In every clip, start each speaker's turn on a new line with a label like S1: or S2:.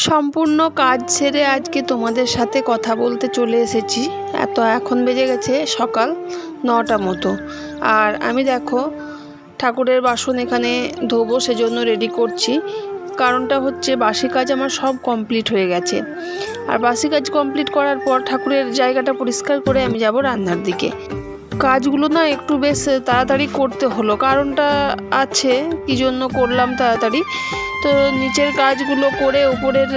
S1: সম্পূর্ণ কাজ সেরে আজকে তোমাদের সাথে কথা বলতে চলে এসেছি। এখন বেজে গেছে সকাল 9টা মতো। আর আমি দেখো ঠাকুরের বাসন এখানে ধোবো, সেজন্য রেডি করছি। কারণটা হচ্ছে বাসি কাজ আমার সব কমপ্লিট হয়ে গেছে। আর বাসি কাজ কমপ্লিট করার পর ঠাকুরের জায়গাটা পরিষ্কার করে আমি যাব রান্নার দিকে। কাজগুলো না একটু বেশ তাড়াতাড়ি করতে হলো, কারণটা আছে কী জন্য করলাম তাড়াতাড়ি। তো নিচের কাজগুলো করে উপরের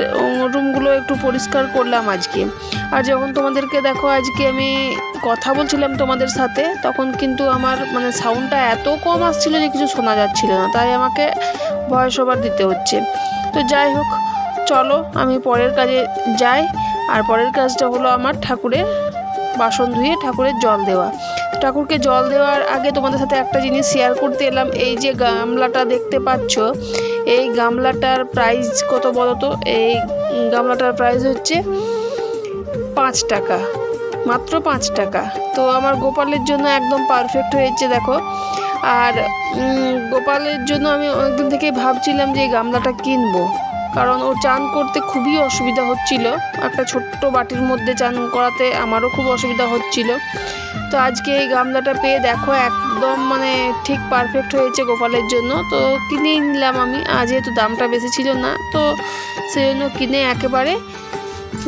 S1: রুমগুলো একটু পরিষ্কার করলাম আজকে। আর যখন তোমাদেরকে দেখো আজকে আমি কথা বলছিলাম তোমাদের সাথে, তখন কিন্তু আমার সাউন্ডটা এত কম আসছিল যে কিছু শোনা যাচ্ছিল না, তাই আমাকে ভয়েস ওভার দিতে হচ্ছে। তো যাই হোক, চলো আমি পরের কাজে যাই। আর পরের কাজটা হলো আমার ঠাকুরের বাসন ধুয়ে ঠাকুরের জল দেওয়া। ঠাকুরকে জল দেওয়ার আগে তোমাদের সাথে একটা জিনিস শেয়ার করতে এলাম। এই যে গামলাটা দেখতে পাচ্ছ, এই গামলাটার প্রাইস কত বলো তো? এই গামলাটার প্রাইস হচ্ছে 5 টাকা, মাত্র 5 টাকা। তো আমার গোপালের জন্য একদম পারফেক্ট হয়েছে দেখো। আর গোপালের জন্য আমি অনেকদিন থেকেই ভাবছিলাম যে এই গামলাটা কিনবো, কারণ ও চান করতে খুবই অসুবিধা হচ্ছিল। একটা ছোট্ট বাটির মধ্যে চান করাতে আমারও খুব অসুবিধা হচ্ছিল। তো আজকে এই গামলাটা পেয়ে দেখো একদম ঠিক পারফেক্ট হয়েছে গোপালের জন্য। তো কিনেই নিলাম আমি, যেহেতু দামটা বেশি ছিল না, তো সেই জন্য কিনে একেবারে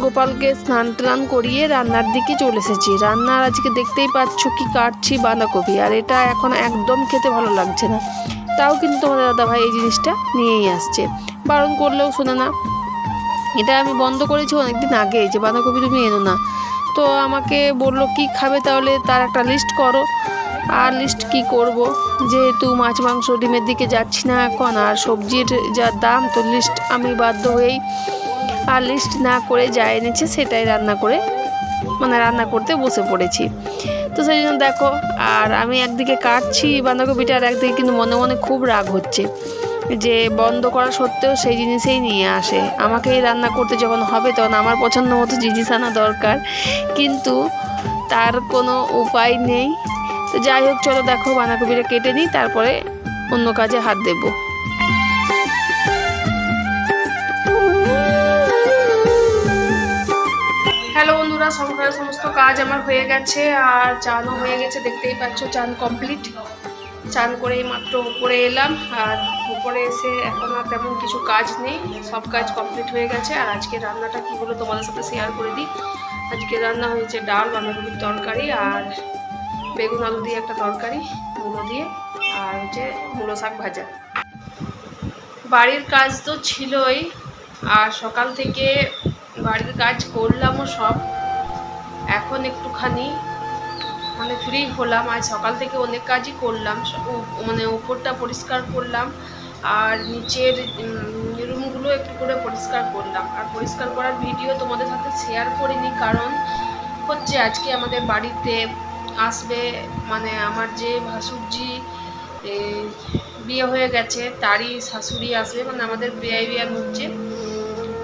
S1: গোপালকে স্নান টান করিয়ে রান্নার দিকে চলে এসেছি। রান্নার আজকে দেখতেই পাচ্ছ কি কাটছি, বাঁধাকপি। আর এটা এখন একদম খেতে ভালো লাগছে না, তাও কিন্তু তোমাদের দাদাভাই এই জিনিসটা নিয়েই আসছে, বারণ করলেও শোনে না। এটা আমি বন্ধ করেছি অনেকদিন আগে, যে বাঁধাকপি তুমি এনো না। তো আমাকে বললো কি খাবে, তাহলে তার একটা লিস্ট করো। আর লিস্ট কি করব, যেহেতু মাছ মাংস ডিমের দিকে যাচ্ছি না এখন, আর সবজির যা দাম, তো লিস্ট আমি বাধ্য হয়েই আর লিস্ট না করে যা এনেছে সেটাই রান্না করতে বসে পড়েছি। তো সেই জন্য দেখো, আর আমি একদিকে কাটছি বাঁধাকপিটা, আর একদিকে কিন্তু মনে মনে খুব রাগ হচ্ছে যে বন্ধ করা সত্ত্বেও সেই জিনিসেই নিয়ে আসে। আমাকেই রান্না করতে যখন হবে তখন আমার পছন্দ মতো জিনিস আনা দরকার, কিন্তু তার কোনো উপায় নেই। তো যাই হোক, চলো দেখো বাঁধাকপিটা কেটে নিই, তারপরে অন্য কাজে হাত দেব। হ্যালো বন্ধুরা, সকালের সমস্ত কাজ আমার হয়ে গেছে, আর চানও হয়ে গেছে, দেখতেই পাচ্ছ চান কমপ্লিট। চান করেই মাত্র উপরে এলাম, আর উপরে এসে এখন আর তেমন কিছু কাজ নেই, সব কাজ কমপ্লিট হয়ে গেছে। আর আজকে রান্নাটা কী হলো তোমাদের সাথে শেয়ার করে দিই। আজকে রান্না হয়েছে ডাল, বাঁধাকপির তরকারি, আর বেগুন আলু দিয়ে একটা তরকারি মূলো দিয়ে, আর হচ্ছে মূলো শাক ভাজা। বাড়ির কাজ তো ছিলই, আর সকাল থেকে বাড়ির কাজ করলামও সব। এখন একটুখানি ফ্রি হলাম। আজ সকাল থেকে অনেক কাজই করলাম, উপরটা পরিষ্কার করলাম, আর নিচের রুমগুলো একটু করে পরিষ্কার করলাম। আর পরিষ্কার করার ভিডিও তোমাদের সাথে শেয়ার করিনি, কারণ হচ্ছে আজকে আমাদের বাড়িতে আসবে, আমার যে ভাসুরজি বিয়ে হয়ে গেছে তারই শাশুড়ি আসবে, আমাদের বিয়ে হচ্ছে,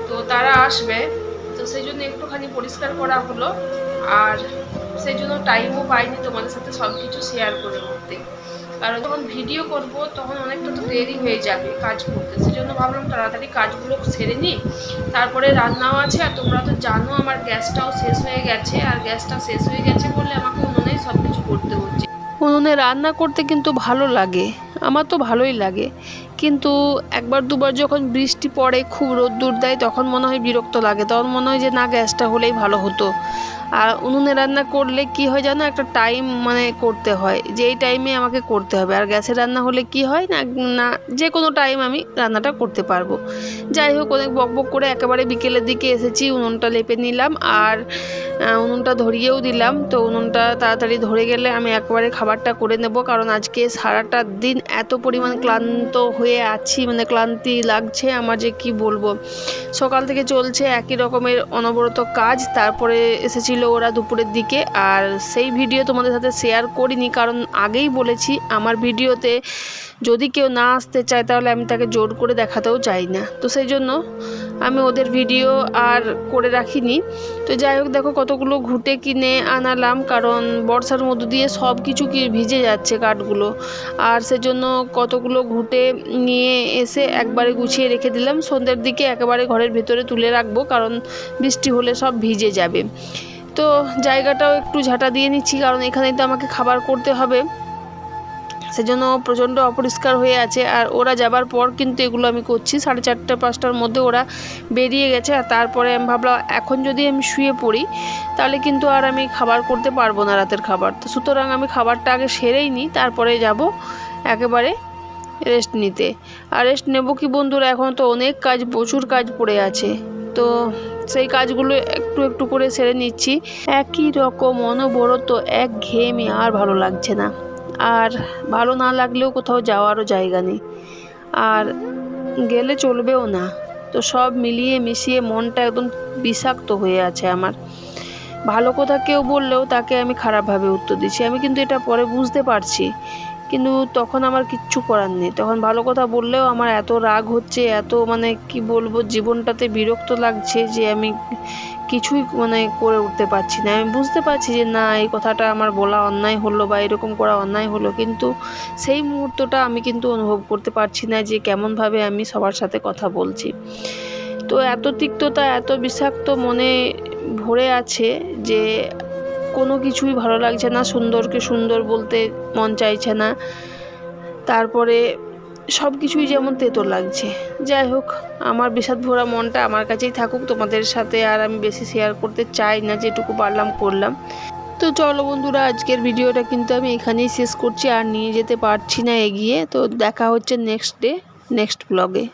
S1: তো তারা আসবে। তো সেই জন্য একটুখানি পরিষ্কার করা হলো, আর সেই জন্য টাইমও পাইনি তোমাদের সাথে সব কিছু শেয়ার করে করতে, কারণ যখন ভিডিও করব তখন অনেকটা তো দেরি হয়ে যাবে কাজ করতে। সেই জন্য ভাবলাম তাড়াতাড়ি কাজগুলো সেরে নিই, তারপরে রান্নাও আছে। আর তোমরা তো জানো আমার গ্যাসটাও শেষ হয়ে গেছে, আর গ্যাসটা শেষ হয়ে গেছে বলে আমাকে উনুনেই সব কিছু করতে হচ্ছে। উনুনে রান্না করতে কিন্তু ভালো লাগে, আমার তো ভালোই লাগে, কিন্তু একবার দুবার যখন বৃষ্টি পড়ে, খুব রোদ্দুর দেয়, তখন মনে হয় বিরক্ত লাগে, তখন মনে হয় যে না, গ্যাসটা হলেই ভালো হতো। আর উনুনে রান্না করলে কি হয় জানো, একটা টাইম করতে হয়, যে এই টাইমে আমাকে করতে হবে। আর গ্যাসে রান্না হলে কি হয় না, না যে কোনো টাইম আমি রান্নাটা করতে পারবো। যাই হোক, অনেক বকবক করে একেবারে বিকেলের দিকে এসেছি, উনুনটা লেপে নিলাম, আর উনুনটা ধরিয়েও দিলাম। তো উনুনটা তাড়াতাড়ি ধরে গেলে আমি একবারে খাবারটা করে নেব, কারণ আজকে সারাটা দিন এত পরিমাণ ক্লান্ত হয়ে আছি, ক্লান্তি লাগছে আমার, যে কি বলবো। সকাল থেকে চলছে একই রকমের অনবরত কাজ, তারপরে এসেছিল ওরা দুপুরের দিকে, আর সেই ভিডিও তোমাদের সাথে শেয়ার করিনি, কারণ আগেই বলেছি আমার ভিডিওতে যদি কেউ না আসতে চায় তাহলে আমি তাকে জোর করে দেখাতেও চাই না। তো সেই জন্য আমি ওদের ভিডিও আর করে রাখিনি। তো যাই হোক, দেখো কতগুলো ঘুঁটে কিনে আনালাম, কারণ বর্ষার মধ্য দিয়ে সব কিছু কি ভিজে যাচ্ছে কাঠগুলো, আর সেজন্য কতগুলো ঘুঁটে নিয়ে এসে একবারে গুছিয়ে রেখে দিলাম। সন্ধ্যের দিকে একেবারে ঘরের ভেতরে তুলে রাখবো, কারণ বৃষ্টি হলে সব ভিজে যাবে। তো জায়গাটাও একটু ঝাঁটা দিয়ে নিচ্ছি, কারণ এখানেই তো আমাকে খাবার করতে হবে, সেজন্য প্রচণ্ড অপরিষ্কার হয়ে আছে। আর ওরা যাবার পর কিন্তু এগুলো আমি করছি। 4:30-5টার মধ্যে ওরা বেরিয়ে গেছে। আর তারপরে আমি ভাবলাম এখন যদি আমি শুয়ে পড়ি তাহলে কিন্তু আর আমি খাবার করতে পারবো না, রাতের খাবার। তো সুতরাং আমি খাবারটা আগে সেরেই নিই, তারপরে যাব একেবারে রেস্ট নিতে। আর রেস্ট নেব কি বন্ধুরা, এখন তো অনেক কাজ, প্রচুর কাজ পড়ে আছে। তো সেই কাজগুলো একটু একটু করে সেরে নিচ্ছি। একই রকম অনবরত একঘেয়েমি আর ভালো লাগছে না। আর ভালো না লাগলেও কোথাও যাওয়ারও জায়গা নেই, আর গেলে চলবেও না। তো সব মিলিয়ে মিশিয়ে মনটা একদম বিষাক্ত হয়ে আছে আমার। ভালো কথা কেউ বললেও তাকে আমি খারাপভাবে উত্তর দিচ্ছি। আমি কিন্তু এটা পরে বুঝতে পারছি, কিন্তু তখন আমার কিচ্ছু করার নেই। তখন ভালো কথা বললেও আমার এত রাগ হচ্ছে, এত মানে কি বলবো, জীবনটাতে বিরক্ত লাগছে যে আমি কিছুই মানে করে উঠতে পারছি না। আমি বুঝতে পারছি যে না, এই কথাটা আমার বলা অন্যায় হলো বা এরকম করা অন্যায় হলো, কিন্তু সেই মুহূর্তটা আমি কিন্তু অনুভব করতে পারছি না যে কেমনভাবে আমি সবার সাথে কথা বলছি। তো এত তিক্ততা, এত বিষাক্ত মনে ভরে আছে যে কোনো কিছুই ভালো লাগছে না। সুন্দরকে সুন্দর বলতে মন চাইছে না, তারপরে সব কিছুই যেমন তেতো লাগছে। যাই হোক, আমার বিষাদ ভরা মনটা আমার কাছেই থাকুক, তোমাদের সাথে আর আমি বেশি শেয়ার করতে চাই না, যেটুকু পারলাম করলাম। তো চলো বন্ধুরা, আজকের ভিডিওটা কিন্তু আমি এখানেই শেষ করছি, আর নিয়ে যেতে পারছি না এগিয়ে। তো দেখা হচ্ছে নেক্সট ডে, নেক্সট ব্লগে।